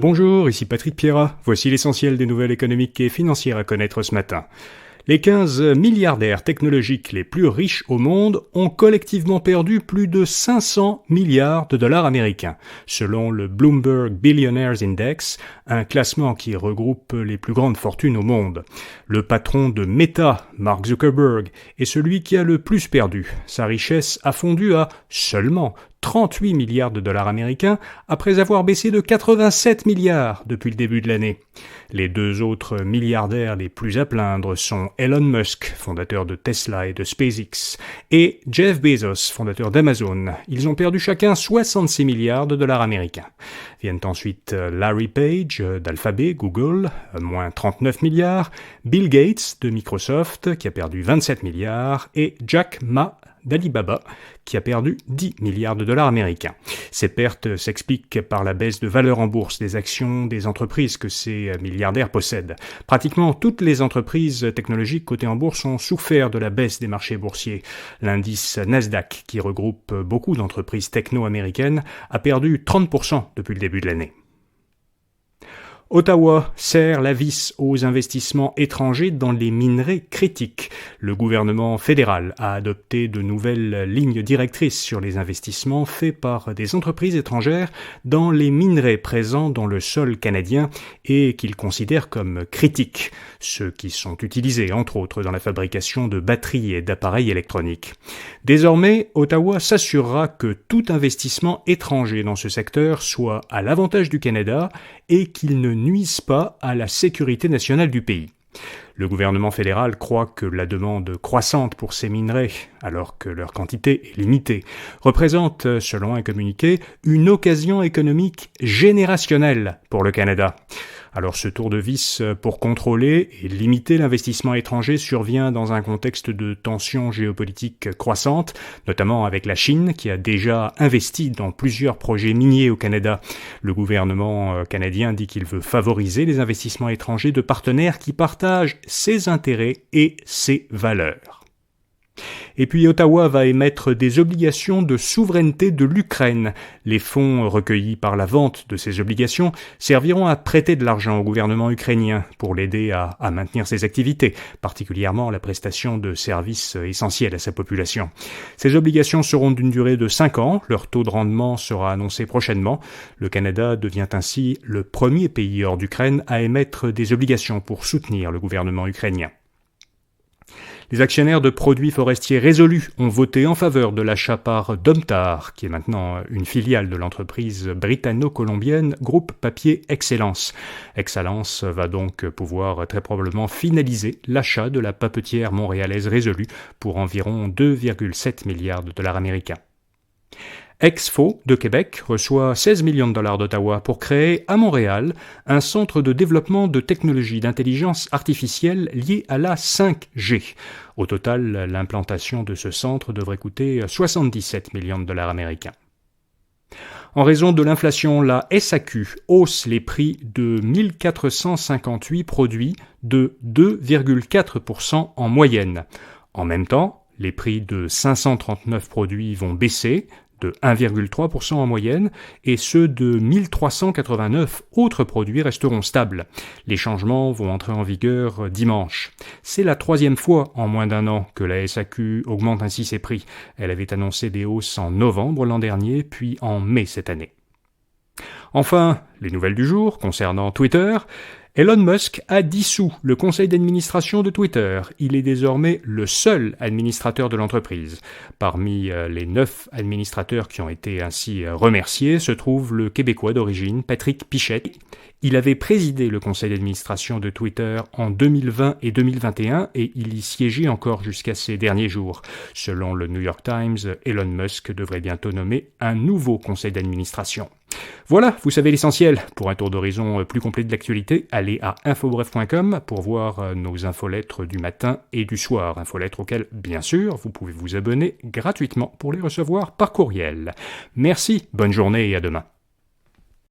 Bonjour, ici Patrick Pierrat. Voici l'essentiel des nouvelles économiques et financières à connaître ce matin. Les 15 milliardaires technologiques les plus riches au monde ont collectivement perdu plus de 500 milliards de dollars américains, selon le Bloomberg Billionaires Index, un classement qui regroupe les plus grandes fortunes au monde. Le patron de Meta, Mark Zuckerberg, est celui qui a le plus perdu. Sa richesse a fondu à seulement 38 milliards de dollars américains après avoir baissé de 87 milliards depuis le début de l'année. Les deux autres milliardaires les plus à plaindre sont Elon Musk, fondateur de Tesla et de SpaceX, et Jeff Bezos, fondateur d'Amazon. Ils ont perdu chacun 66 milliards de dollars américains. Viennent ensuite Larry Page d'Alphabet, Google, moins 39 milliards, Bill Gates de Microsoft, qui a perdu 27 milliards, et Jack Ma d'Alibaba, qui a perdu 10 milliards de dollars américains. Ces pertes s'expliquent par la baisse de valeur en bourse des actions des entreprises que ces milliardaires possèdent. Pratiquement toutes les entreprises technologiques cotées en bourse ont souffert de la baisse des marchés boursiers. L'indice Nasdaq, qui regroupe beaucoup d'entreprises techno-américaines, a perdu 30% depuis le début de l'année. Ottawa serre la vis aux investissements étrangers dans les minerais critiques. Le gouvernement fédéral a adopté de nouvelles lignes directrices sur les investissements faits par des entreprises étrangères dans les minerais présents dans le sol canadien et qu'il considère comme critiques, ceux qui sont utilisés entre autres dans la fabrication de batteries et d'appareils électroniques. Désormais, Ottawa s'assurera que tout investissement étranger dans ce secteur soit à l'avantage du Canada et qu'il ne nuisent pas à la sécurité nationale du pays. Le gouvernement fédéral croit que la demande croissante pour ces minerais, alors que leur quantité est limitée, représente, selon un communiqué, une occasion économique générationnelle pour le Canada. Alors ce tour de vis pour contrôler et limiter l'investissement étranger survient dans un contexte de tensions géopolitiques croissantes, notamment avec la Chine qui a déjà investi dans plusieurs projets miniers au Canada. Le gouvernement canadien dit qu'il veut favoriser les investissements étrangers de partenaires qui partagent ses intérêts et ses valeurs. Et puis Ottawa va émettre des obligations de souveraineté de l'Ukraine. Les fonds recueillis par la vente de ces obligations serviront à prêter de l'argent au gouvernement ukrainien pour l'aider à maintenir ses activités, particulièrement la prestation de services essentiels à sa population. Ces obligations seront d'une durée de 5 ans, leur taux de rendement sera annoncé prochainement. Le Canada devient ainsi le premier pays hors d'Ukraine à émettre des obligations pour soutenir le gouvernement ukrainien. Les actionnaires de produits forestiers résolus ont voté en faveur de l'achat par Domtar, qui est maintenant une filiale de l'entreprise britanno-colombienne Groupe Papier Excellence. Excellence va donc pouvoir très probablement finaliser l'achat de la papetière montréalaise résolue pour environ 2,7 milliards de dollars américains. Exfo de Québec reçoit 16 millions de dollars d'Ottawa pour créer à Montréal un centre de développement de technologies d'intelligence artificielle liées à la 5G. Au total, l'implantation de ce centre devrait coûter 77 millions de dollars américains. En raison de l'inflation, la SAQ hausse les prix de 1458 produits de 2,4% en moyenne. En même temps, les prix de 539 produits vont baisser de 1,3% en moyenne, et ceux de 1389 autres produits resteront stables. Les changements vont entrer en vigueur dimanche. C'est la 3e fois en moins d'un an que la SAQ augmente ainsi ses prix. Elle avait annoncé des hausses en novembre l'an dernier, puis en mai cette année. Enfin, les nouvelles du jour concernant Twitter. Elon Musk a dissous le conseil d'administration de Twitter. Il est désormais le seul administrateur de l'entreprise. Parmi les 9 administrateurs qui ont été ainsi remerciés se trouve le Québécois d'origine Patrick Pichette. Il avait présidé le conseil d'administration de Twitter en 2020 et 2021 et il y siégeait encore jusqu'à ces derniers jours. Selon le New York Times, Elon Musk devrait bientôt nommer un nouveau conseil d'administration. Voilà, vous savez l'essentiel. Pour un tour d'horizon plus complet de l'actualité, allez à infobref.com pour voir nos infolettres du matin et du soir. Infolettres auxquelles, bien sûr, vous pouvez vous abonner gratuitement pour les recevoir par courriel. Merci, bonne journée et à demain.